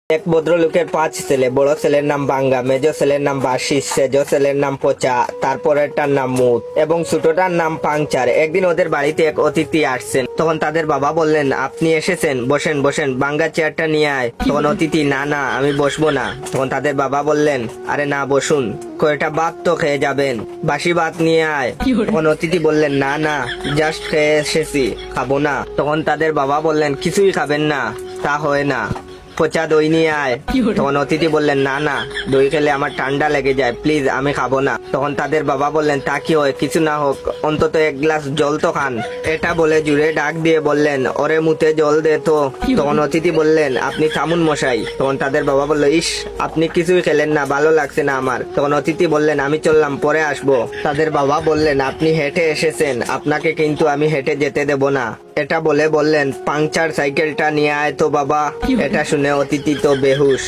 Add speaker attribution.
Speaker 1: এক ভদ্রলোকের 5 ছেলে। বড় ছেলের নাম বাঙ্গা, মেজো ছেলের নাম বাসি, সেজো ছেলের নাম পচা, তারপরেরটার নাম মুত এবং ছোটটার নাম পাংচার। একদিন ওদের বাড়িতে এক অতিথি আসছেন। তখন তাদের বাবা বললেন, আপনি এসেছেন, বসেন বসেন, বাঙ্গা চেয়ারটা নিয়ে আয়। তখন অতিথি, না না আমি বসবো না। তখন তাদের বাবা বললেন, আরে না বসুন, কয়টা ভাত তো খেয়ে যাবেন, বাসি ভাত নিয়ে আয়। তখন অতিথি বললেন, না না জাস্ট খেয়ে এসেছি, খাবো না। তখন তাদের বাবা বললেন, কিছুই খাবেন না? তা হয় না, পচা দই নিয়ে আয়। তখন অতিথি বললেন, না না দই খেলে আমার ঠান্ডা লেগে যায়, প্লিজ আমি খাবো না। তখন তাদের বাবা বললেন, তা কি হয়, কিছু না হোক অন্তত এক গ্লাস জল তো খান। এটা বলে জুড়ে ডাক দিয়ে বললেন, ওরে মুতে জল দে তো। তখন অতিথি বললেন, আপনি থামুন মশাই। তখন তাদের বাবা বলল, ইস আপনি কিছুই খেলেন না, ভালো লাগছে না আমার। তখন অতিথি বললেন, আমি চললাম, পরে আসবো। তাদের বাবা বললেন, আপনি হেঁটে এসেছেন, আপনাকে কিন্তু আমি হেঁটে যেতে দেব না। এটা বলে বললেন, পাংচার সাইকেলটা নিয়ে আয় তো বাবা। এটা শুনে অতিথি তো বেহুশ।